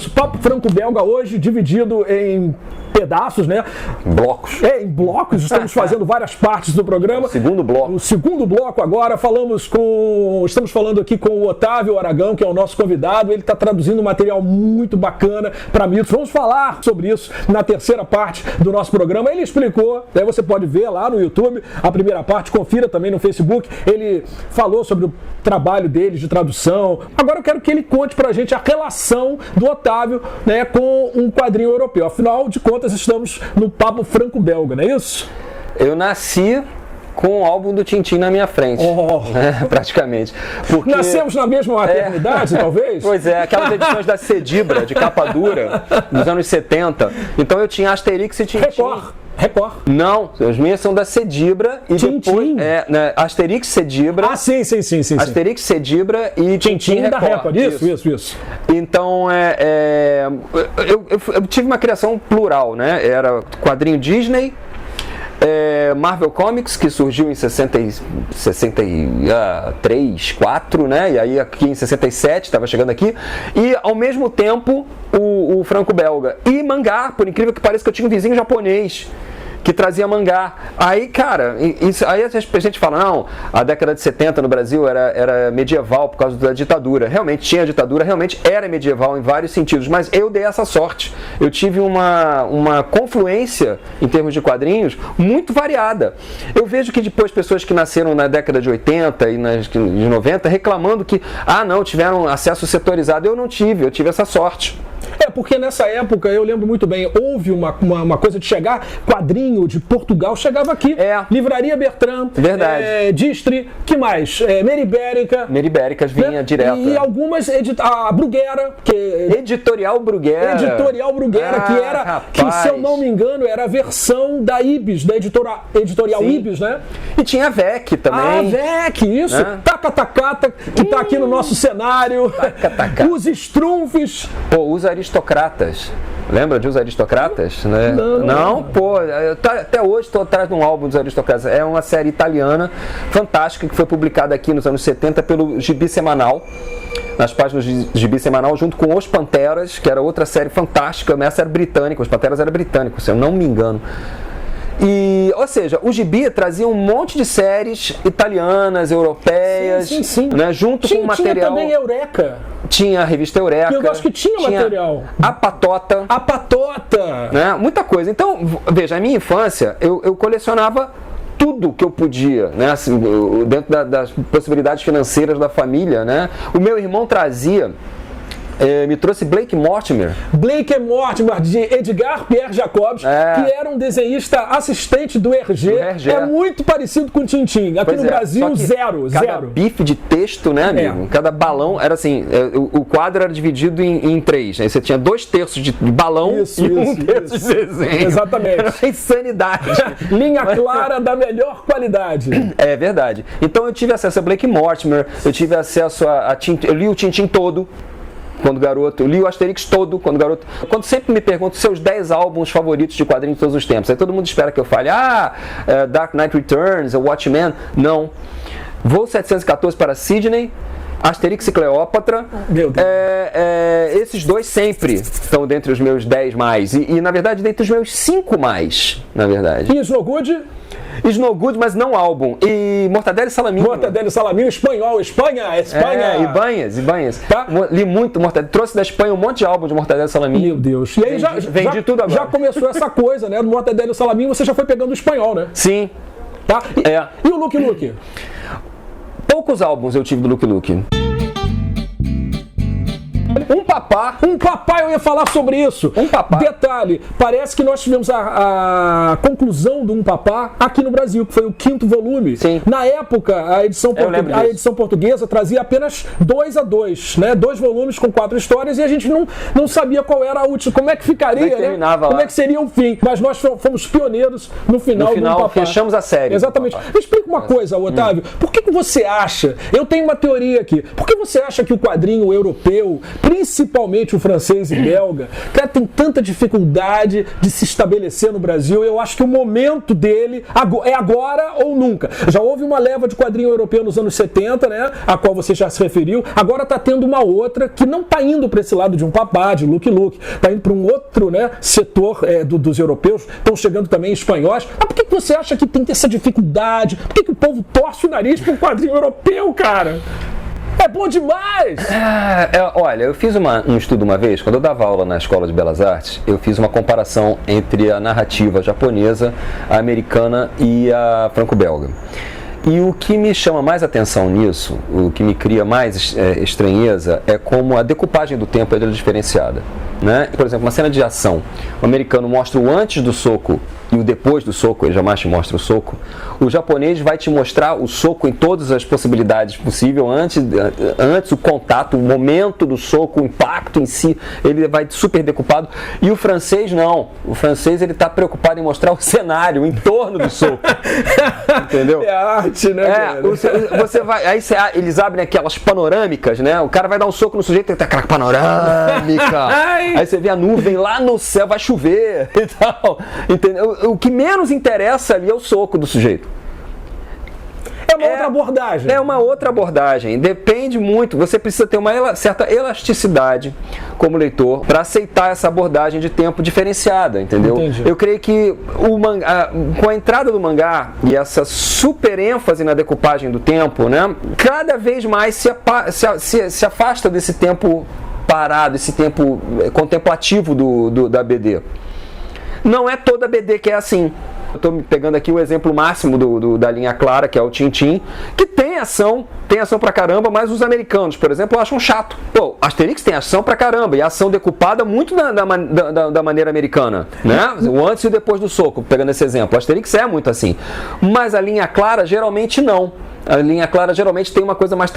isso. Papo Franco-Belga hoje, dividido em pedaços, né? Blocos. Em blocos. Estamos fazendo várias partes do programa. Segundo bloco. O segundo bloco agora, estamos falando aqui com o Otávio Aragão, que é o nosso convidado. Ele está traduzindo um material muito bacana para mitos. Vamos falar sobre isso na terceira parte do nosso programa. Ele explicou, aí você pode ver lá no YouTube a primeira parte, confira também no Facebook. Ele falou sobre o trabalho dele de tradução. Agora eu quero que ele conte pra gente a relação do Otávio, né, com um quadrinho europeu. Afinal de contas, estamos no Papo Franco-Belga, não é isso? Eu nasci com o álbum do Tintin na minha frente, praticamente. Porque... Nascemos na mesma maternidade, talvez? Pois é, aquelas edições da Cedibra, de capa dura, dos anos 70. Então eu tinha Asterix e Tintin. Record. Não, as minhas são da Cedibra e Tintin. depois Asterix, Cedibra. Ah, sim. Asterix, Cedibra e Tintin da Record. Isso. Então eu tive uma criação plural, né? Era quadrinho Disney, Marvel Comics, que surgiu em 63, 4, né? E aí aqui em 67, estava chegando aqui. E ao mesmo tempo o Franco-Belga. E mangá, por incrível que pareça, que eu tinha um vizinho japonês que trazia mangá. Aí, cara, aí a gente fala, não, a década de 70 no Brasil era medieval por causa da ditadura. Realmente tinha ditadura, realmente era medieval em vários sentidos, mas eu dei essa sorte. Eu tive uma confluência, em termos de quadrinhos, muito variada. Eu vejo que depois pessoas que nasceram na década de 80 e de 90 reclamando que, não, tiveram acesso setorizado. Eu não tive, eu tive essa sorte. Porque nessa época, eu lembro muito bem, houve uma coisa de chegar, quadrinho de Portugal chegava aqui. Livraria Bertrand, Distre, que mais? Meribérica. Meribéricas vinha, né? Direto. E algumas, a Bruguera. Editorial Bruguera. Que era, que se eu não me engano, era a versão da Ibis, da editorial Sim. Ibis, né? E tinha a VEC também. A VEC, isso. Né? Tacatacata, que tá aqui no nosso cenário. Os Strunfs. Os aristocratas. Lembra de Os Aristocratas? Né? Não, até hoje estou atrás de um álbum dos Aristocratas. É uma série italiana fantástica que foi publicada aqui nos anos 70 pelo Gibi Semanal, nas páginas de Gibi Semanal, junto com Os Panteras, que era outra série fantástica, mas essa era britânica, Os Panteras era britânico, se eu não me engano. Ou seja, o Gibi trazia um monte de séries italianas, europeias, sim. Né, junto com o material. Tinha também Eureka. Tinha a revista Eureka. Eu acho que tinha material. A Patota. Né, muita coisa. Então, veja, a minha infância, eu colecionava tudo que eu podia, né, assim, dentro das possibilidades financeiras da família, né. O meu irmão trazia... me trouxe Blake Mortimer, de Edgar Pierre Jacobs, que era um desenhista assistente do Hergé. É muito parecido com o Tintin. Aqui no Brasil, zero. Bife de texto, né, amigo? Cada balão era assim, o quadro era dividido em 3. Aí você tinha 2/3 de balão e 1/3 de desenho. Exatamente. Era uma insanidade. Linha clara da melhor qualidade. É verdade. Então eu tive acesso a Blake Mortimer, eu tive acesso a Tintin, eu li o Tintin todo. Quando garoto, eu li o Asterix todo quando garoto. Quando sempre me perguntam seus 10 álbuns favoritos de quadrinhos de todos os tempos, aí todo mundo espera que eu fale, Dark Knight Returns, Watchmen. Não. Voo 714 para Sydney, Asterix e Cleópatra. Meu Deus. Esses dois sempre estão dentre os meus 10 mais. E na verdade, dentre os meus 5 mais, na verdade. E Snow Good? Snow Good, mas não álbum. E Mortadela e Salaminho. Espanhol, Espanha. Ibanhas. Tá? Li muito Mortadela. Trouxe da Espanha um monte de álbum de Mortadela e Salaminho. Meu Deus. E aí vendi tudo agora. Já começou essa coisa, né? Do Mortadela e Salaminho, você já foi pegando o espanhol, né? Sim. Tá? E o Lucky Luke? Poucos álbuns eu tive do Lucky Luke. Um papá, eu ia falar sobre isso. Um papá. Detalhe, parece que nós tivemos a conclusão do Um Papá aqui no Brasil, que foi o 5º volume. Sim. Na época, a edição portuguesa trazia apenas 2-2, né? 2 volumes com 4 histórias e a gente não sabia qual era a última, como é que ficaria, né? Como é que seria o fim. Mas nós fomos pioneiros no final do Um Papá. Fechamos a série. Exatamente. Me explica uma coisa, Otávio. Por que você acha, eu tenho uma teoria aqui, por que você acha que o quadrinho europeu principalmente o francês e belga, cara, tem tanta dificuldade de se estabelecer no Brasil. Eu acho que o momento dele é agora ou nunca. Já houve uma leva de quadrinho europeu nos anos 70, né, a qual você já se referiu. Agora está tendo uma outra que não está indo para esse lado de um Papá, de Lucky Luke, está indo para um outro, né, setor dos europeus. Estão chegando também espanhóis. Mas por que você acha que tem essa dificuldade? Por que o povo torce o nariz para um quadrinho europeu, cara? É bom demais! Olha, eu fiz um estudo uma vez, quando eu dava aula na Escola de Belas Artes, eu fiz uma comparação entre a narrativa japonesa, a americana e a franco-belga. E o que me chama mais atenção nisso, o que me cria mais estranheza, é como a decupagem do tempo é diferenciada. Né? Por exemplo, uma cena de ação, o americano mostra o antes do soco e o depois do soco, ele jamais te mostra o soco. O japonês vai te mostrar o soco em todas as possibilidades possíveis, antes o contato, o momento do soco, o impacto em si, ele vai super decupado. E o francês não, o francês ele está preocupado em mostrar o cenário, o entorno do soco. Entendeu? É arte, né? Você vai, aí eles abrem aquelas panorâmicas, né? O cara vai dar um soco no sujeito, tem que ter aquela panorâmica. Aí você vê a nuvem lá no céu, vai chover e tal. Entendeu? O que menos interessa ali é o soco do sujeito. É uma outra abordagem. É uma outra abordagem. Depende muito. Você precisa ter uma certa elasticidade como leitor para aceitar essa abordagem de tempo diferenciada, entendeu? Entendi. Eu creio que com a entrada do mangá e essa super ênfase na decupagem do tempo, né, cada vez mais se afasta desse tempo parado, esse tempo contemplativo da BD. Não é toda BD que é assim. Eu estou pegando aqui o exemplo máximo da linha clara, que é o Tintin, que tem ação pra caramba, mas os americanos, por exemplo, acham chato. Pô, Asterix tem ação pra caramba, e ação decupada muito da maneira americana, né? O antes e o depois do soco, pegando esse exemplo. Asterix é muito assim. Mas a linha clara, geralmente não. A linha clara geralmente tem uma coisa mais,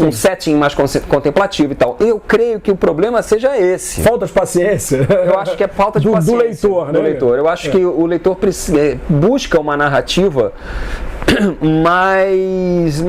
um setting mais contemplativo e tal. Eu creio que o problema seja esse. Falta de paciência. Eu acho que é falta de paciência. Do leitor, né? Do leitor. Eu acho que o leitor busca uma narrativa mas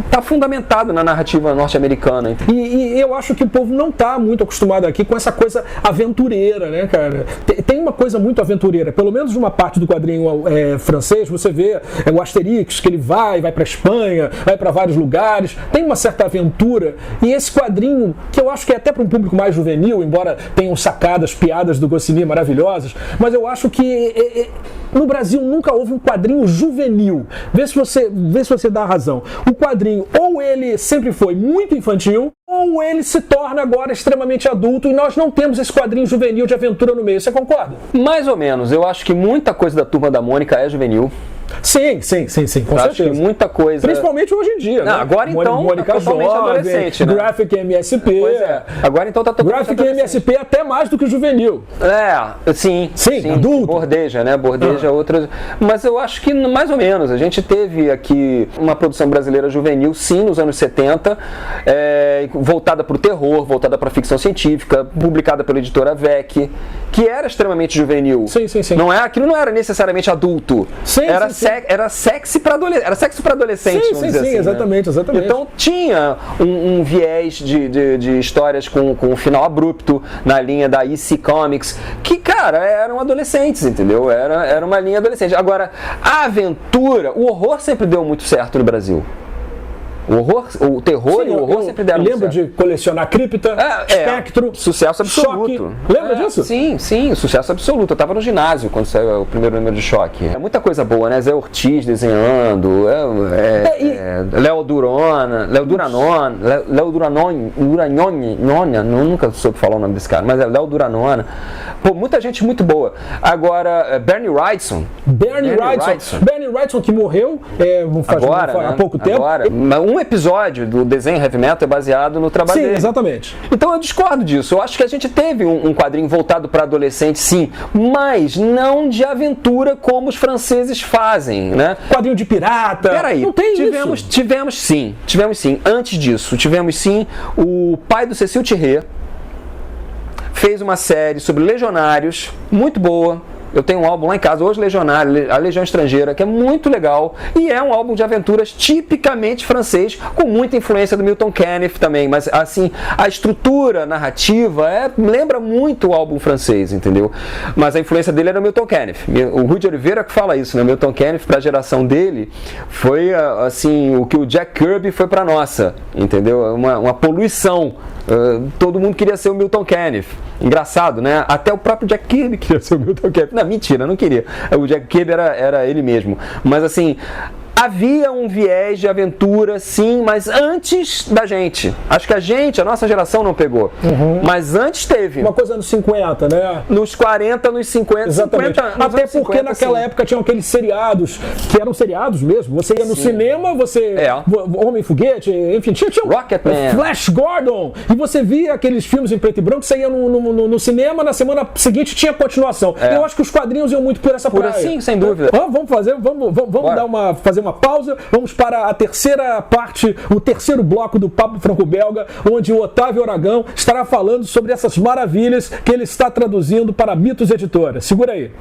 está fundamentado na narrativa norte-americana. E eu acho que o povo não está muito acostumado aqui com essa coisa aventureira, né, cara? Tem uma coisa muito aventureira, pelo menos uma parte do quadrinho francês, você vê o Asterix, que ele vai para Espanha, vai para vários lugares, tem uma certa aventura, e esse quadrinho, que eu acho que é até para um público mais juvenil, embora tenham sacadas, piadas do Goscinny maravilhosas, mas eu acho que no Brasil nunca houve um quadrinho juvenil. Vê se você dá razão. O quadrinho, ou ele sempre foi muito infantil, ou ele se torna agora extremamente adulto, e nós não temos esse quadrinho juvenil de aventura no meio. Você concorda? Mais ou menos. Eu acho que muita coisa da Turma da Mônica é juvenil. Sim, com certeza. Acho que muita coisa... Principalmente hoje em dia, né? Agora então, Mônica totalmente jovem, adolescente, né? Graphic MSP. Pois é. Agora então tá totalmente Graphic MSP até mais do que o juvenil. Sim, adulto. Bordeja, né? Bordeja, outras... Mas eu acho que mais ou menos. A gente teve aqui uma produção brasileira juvenil, sim, nos anos 70, voltada para o terror, voltada para a ficção científica, publicada pela editora VEC, que era extremamente juvenil. Sim. Aquilo não era necessariamente adulto. Era sexy para adolescente, vamos dizer assim. Exatamente. Então tinha um viés de histórias com um final abrupto na linha da EC Comics, que, cara, eram adolescentes, entendeu? Era uma linha adolescente. Agora, a aventura, o horror sempre deu muito certo no Brasil. O terror e o horror sempre deram muito certo. Lembro de colecionar Cripta, Espectro, sucesso absoluto. Choque. Lembra disso? Sim, sucesso absoluto. Eu estava no ginásio quando saiu o primeiro número de Choque. É muita coisa boa, né? Zé Ortiz desenhando, Léo Duranoni, nunca soube falar o nome desse cara, mas é Léo Duranona. Pô, muita gente muito boa. Agora, Bernie Wrightson. Bernie Wrightson que morreu há pouco tempo. Um episódio do desenho Heavy Metal é baseado no trabalho dele. Sim, exatamente. Então eu discordo disso. Eu acho que a gente teve um quadrinho voltado para adolescente, sim, mas não de aventura como os franceses fazem, né? Quadrinho de pirata. Peraí, não tem isso. Tivemos sim. Antes disso, tivemos sim o pai do Cecil Thierry fez uma série sobre legionários, muito boa, Eu tenho um álbum lá em casa, Os Legionários, A Legião Estrangeira, que é muito legal, e é um álbum de aventuras tipicamente francês, com muita influência do Milton Caniff também, mas assim, a estrutura narrativa lembra muito o álbum francês, entendeu? Mas a influência dele era o Milton Caniff. O Rui de Oliveira que fala isso, né? Milton Caniff, para a geração dele, foi assim, o que o Jack Kirby foi para nossa, entendeu? Uma poluição. Todo mundo queria ser o Milton Caniff. Engraçado, né? Até o próprio Jack Kirby queria ser o Milton Caniff. Não, mentira, não queria. O Jack Kirby era ele mesmo. Mas assim, havia um viés de aventura, sim, mas antes da gente. Acho que a nossa geração não pegou. Mas antes teve. Uma coisa nos 50, né? Nos 40, nos 50. Exatamente. 50, até porque 50, naquela sim. época tinham aqueles seriados, que eram seriados mesmo. Você ia no cinema, Homem-Foguete, enfim, tinha Rocketman. Flash Gordon. E você via aqueles filmes em preto e branco, você ia no cinema, na semana seguinte tinha continuação. Eu acho que os quadrinhos iam muito por essa praia. Sim, sem dúvida. Vamos fazer uma pausa. Vamos para a terceira parte, o terceiro bloco do Papo Franco-Belga, onde o Otávio Aragão estará falando sobre essas maravilhas que ele está traduzindo para Mitos Editora. Segura aí.